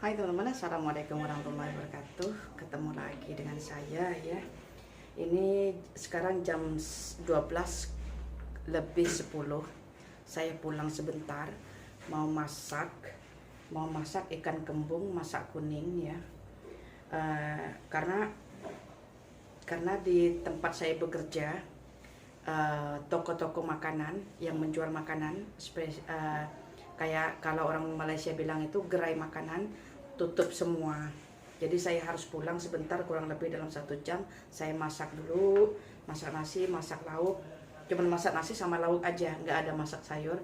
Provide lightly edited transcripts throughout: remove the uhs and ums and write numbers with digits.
Hai teman-teman, assalamualaikum warahmatullahi wabarakatuh. Ketemu lagi dengan saya ya. Ini sekarang jam 12 lebih 10. Saya pulang sebentar, mau masak ikan kembung masak kuning ya. Karena di tempat saya bekerja, toko-toko makanan yang menjual makanan kayak kalau orang Malaysia bilang itu gerai makanan tutup semua. Jadi saya harus pulang sebentar, kurang lebih dalam 1 jam. Saya masak dulu, masak nasi, masak lauk. Cuman masak nasi sama lauk aja, nggak ada masak sayur.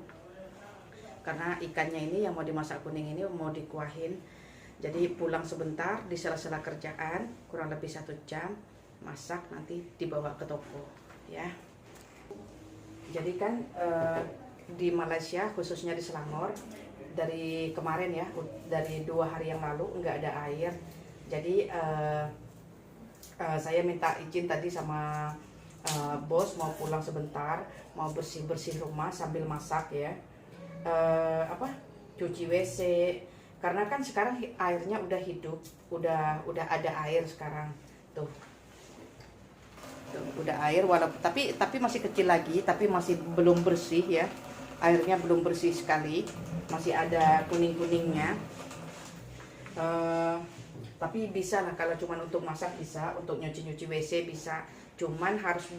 Karena ikannya ini yang mau dimasak kuning ini mau dikuahin. Jadi pulang sebentar di sela-sela kerjaan, kurang lebih 1 jam, masak nanti dibawa ke toko ya. Jadi kan di Malaysia khususnya di Selangor dari kemarin ya, dari 2 hari yang lalu nggak ada air. Jadi saya minta izin tadi sama bos mau pulang sebentar, mau bersih-bersih rumah sambil masak ya. Cuci WC, karena kan sekarang airnya udah hidup, udah ada air sekarang tuh. Udah air walaupun tapi masih kecil lagi, tapi masih belum bersih ya. Airnya belum bersih sekali, masih ada kuning-kuningnya. Tapi bisa lah, kalau cuma untuk masak bisa, untuk nyuci WC bisa. Cuman harus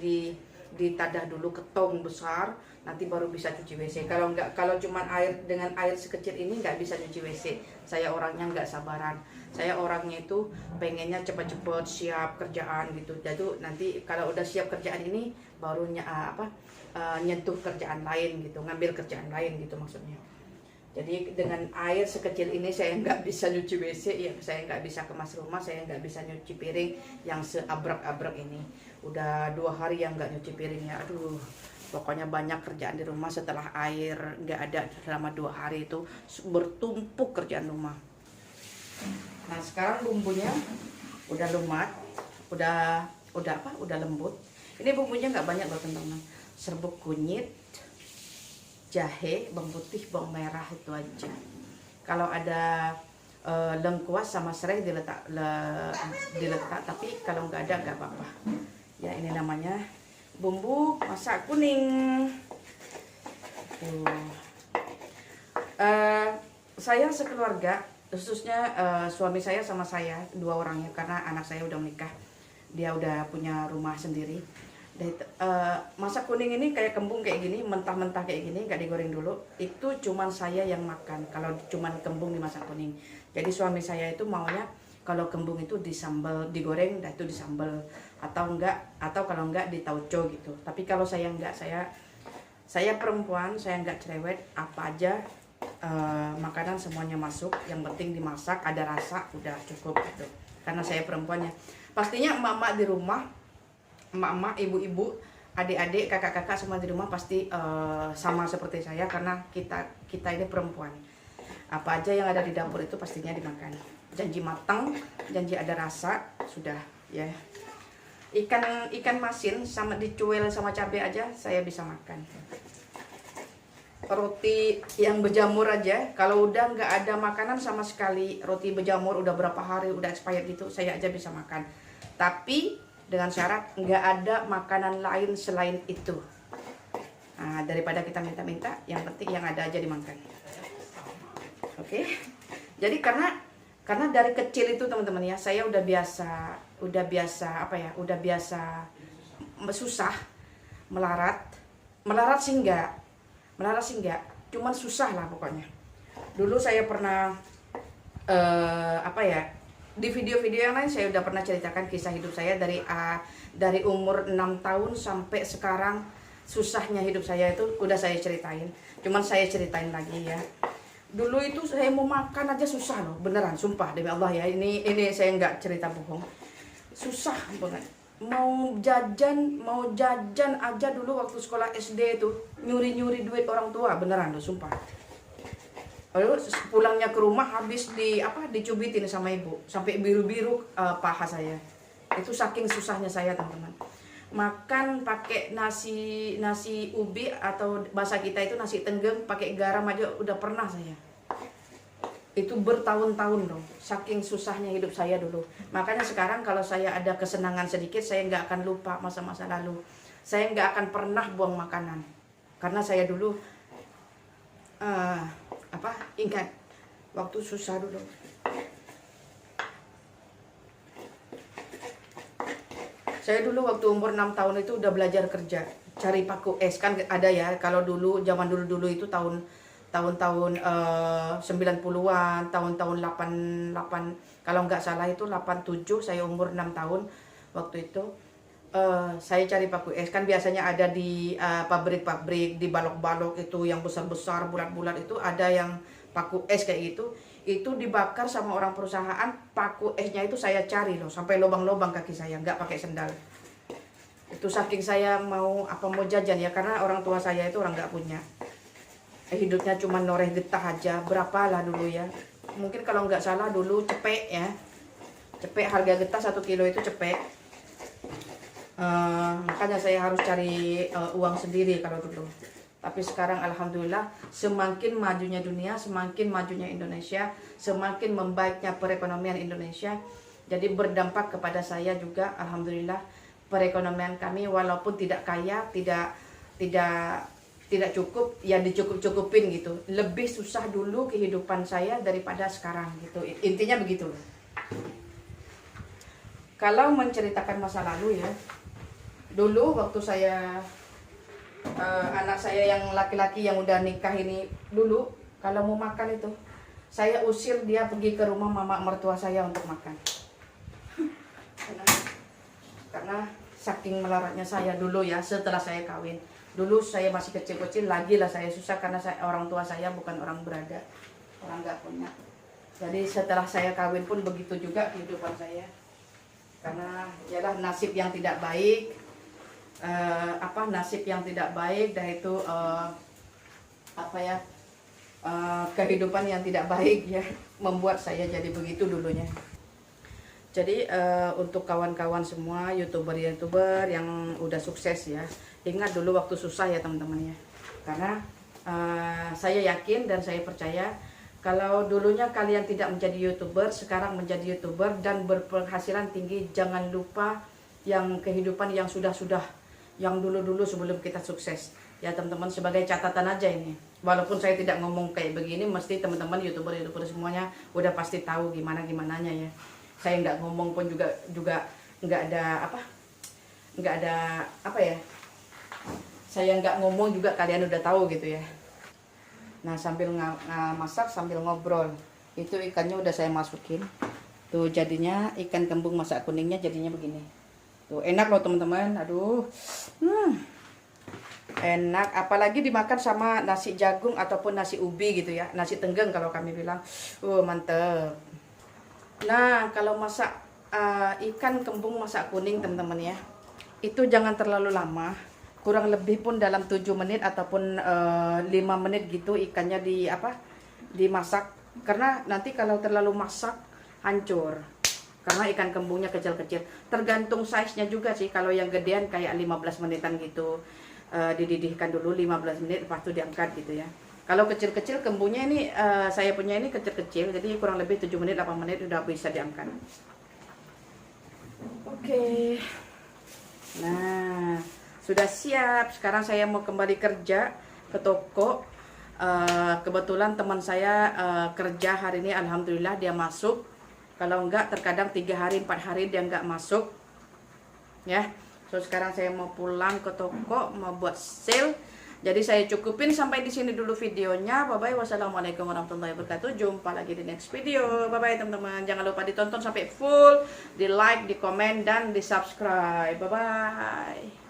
ditadah dulu ke tong besar, nanti baru bisa cuci WC. Kalau cuma dengan air sekecil ini nggak bisa nyuci WC. Saya orangnya nggak sabaran. Saya orangnya itu pengennya cepat-cepat siap kerjaan gitu. Jadi nanti kalau udah siap kerjaan ini baru nyentuh kerjaan lain gitu, ngambil kerjaan lain gitu maksudnya. Jadi dengan air sekecil ini saya nggak bisa nyuci WC ya, saya nggak bisa kemas rumah, saya nggak bisa nyuci piring yang seabrek-abrek ini. Udah 2 hari yang nggak nyuci piringnya, aduh. Pokoknya banyak kerjaan di rumah setelah air nggak ada selama 2 hari itu, bertumpuk kerjaan rumah. Nah sekarang bumbunya udah lumat, udah lembut. Ini bumbunya nggak banyak loh teman-teman. Serbuk kunyit, jahe, bawang putih, bawang merah, itu aja. Kalau ada lengkuas sama serai diletak, tapi kalau nggak ada nggak apa-apa. Ya ini namanya bumbu masak kuning. Saya sekeluarga, khususnya suami saya sama saya, 2 orangnya, karena anak saya udah menikah, dia udah punya rumah sendiri. Masak kuning ini kayak kembung kayak gini, mentah-mentah kayak gini, nggak digoreng dulu, itu cuman saya yang makan kalau cuman kembung dimasak kuning. Jadi suami saya itu maunya kalau kembung itu disambal, digoreng, dan itu disambal, atau kalau enggak ditauco gitu. Tapi kalau saya enggak, saya perempuan, saya enggak cerewet, apa aja makanan semuanya masuk, yang penting dimasak ada rasa, udah cukup gitu. Karena saya perempuannya, pastinya emak-emak di rumah, emak-emak, ibu-ibu, adik-adik, kakak-kakak semua di rumah pasti sama seperti saya, karena kita ini perempuan. Apa aja yang ada di dapur itu pastinya dimakan. Janji matang, janji ada rasa, sudah ya. Ikan masin sama dicuil sama cabai aja saya bisa makan. Roti yang berjamur aja, kalau udah nggak ada makanan sama sekali, roti berjamur udah berapa hari udah expired gitu, saya aja bisa makan. Tapi dengan syarat nggak ada makanan lain selain itu. Nah, daripada kita minta-minta, yang penting yang ada aja dimakan. Oke. Jadi karena dari kecil itu teman-teman ya, saya udah biasa susah melarat sih enggak, cuman susah lah pokoknya. Dulu saya pernah di video-video yang lain saya udah pernah ceritakan kisah hidup saya dari umur 6 tahun sampai sekarang. Susahnya hidup saya itu udah saya ceritain, cuman saya ceritain lagi ya. Dulu itu saya mau makan aja susah loh, beneran, sumpah demi Allah ya, ini saya nggak cerita bohong, susah banget. Mau jajan aja dulu waktu sekolah SD itu nyuri duit orang tua, beneran loh, sumpah. Lalu pulangnya ke rumah habis dicubitin sama ibu sampai biru-biru paha saya. Itu saking susahnya saya teman-teman. Makan pakai nasi ubi atau bahasa kita itu nasi tenggeng pakai garam aja udah pernah saya. Itu bertahun-tahun dong, saking susahnya hidup saya dulu. Makanya sekarang kalau saya ada kesenangan sedikit, saya nggak akan lupa masa-masa lalu. Saya nggak akan pernah buang makanan, karena saya dulu ingat waktu susah dulu. Saya dulu waktu umur 6 tahun itu udah belajar kerja, cari paku es, kan ada ya, kalau dulu zaman dulu itu tahun-tahun 90-an, tahun-tahun 88, kalau nggak salah itu 87, saya umur 6 tahun waktu itu. Saya cari paku es, kan biasanya ada di pabrik-pabrik, di balok-balok itu yang besar-besar, bulat-bulat itu ada yang paku es kayak gitu. Itu dibakar sama orang perusahaan, paku esnya itu saya cari loh, sampai lubang-lubang kaki saya, nggak pakai sendal. Itu saking saya mau jajan ya, karena orang tua saya itu orang nggak punya. Hidupnya cuma noreh getah aja, berapalah dulu ya, mungkin kalau nggak salah dulu cepek ya, cepek harga getah 1 kilo itu cepek. Makanya saya harus cari uang sendiri kalau dulu. Tapi sekarang alhamdulillah, semakin majunya dunia, semakin majunya Indonesia, semakin membaiknya perekonomian Indonesia, jadi berdampak kepada saya juga. Alhamdulillah, perekonomian kami walaupun tidak kaya, tidak cukup, ya dicukup-cukupin gitu. Lebih susah dulu kehidupan saya daripada sekarang gitu. Intinya begitu loh. Kalau menceritakan masa lalu ya, dulu waktu saya anak saya yang laki-laki yang udah nikah ini, dulu kalau mau makan itu saya usir dia pergi ke rumah mama mertua saya untuk makan. Karena saking melaratnya saya dulu ya, setelah saya kawin. Dulu saya masih kecil-kecil lagi lah saya susah, karena orang tua saya bukan orang berada, orang nggak punya. Jadi setelah saya kawin pun begitu juga kehidupan saya, karena ialah nasib yang tidak baik, nasib yang tidak baik, dan itu kehidupan yang tidak baik ya, membuat saya jadi begitu dulunya. Jadi untuk kawan-kawan semua youtuber yang udah sukses ya, ingat dulu waktu susah ya teman-teman ya. Karena saya yakin dan saya percaya kalau dulunya kalian tidak menjadi youtuber, sekarang menjadi youtuber dan berpenghasilan tinggi, jangan lupa yang kehidupan yang sudah-sudah, yang dulu-dulu sebelum kita sukses ya teman-teman. Sebagai catatan aja ini, walaupun saya tidak ngomong kayak begini, mesti teman-teman youtuber semuanya udah pasti tahu gimananya ya. Saya nggak ngomong pun juga nggak ada apa ya, saya nggak ngomong juga kalian udah tahu gitu ya. Nah, sambil masak sambil ngobrol, itu ikannya udah saya masukin tuh, jadinya ikan kembung masak kuningnya jadinya begini tuh. Enak loh teman-teman, aduh, enak, apalagi dimakan sama nasi jagung ataupun nasi ubi gitu ya, nasi tenggeng kalau kami bilang, mantep. Nah, kalau masak ikan kembung masak kuning teman-teman ya, itu jangan terlalu lama, kurang lebih pun dalam 7 menit ataupun 5 menit gitu ikannya dimasak, karena nanti kalau terlalu masak hancur, karena ikan kembungnya kecil-kecil. Tergantung size-nya juga sih, kalau yang gedean kayak 15 menitan gitu, dididihkan dulu 15 menit lepas itu diangkat gitu ya. Kalau kecil-kecil kembungnya ini, saya punya ini kecil-kecil, jadi kurang lebih 7 menit 8 menit udah bisa diangkat. Oke. Nah, sudah siap. Sekarang saya mau kembali kerja ke toko. Kebetulan teman saya kerja hari ini, alhamdulillah dia masuk. Kalau enggak terkadang 3 hari 4 hari dia enggak masuk ya. So sekarang saya mau pulang ke toko, mau buat sale. Jadi saya cukupin sampai di sini dulu videonya. Bye bye. Wassalamualaikum warahmatullahi wabarakatuh. Jumpa lagi di next video. Bye bye teman-teman. Jangan lupa ditonton sampai full, di like, di komen, dan di subscribe. Bye bye.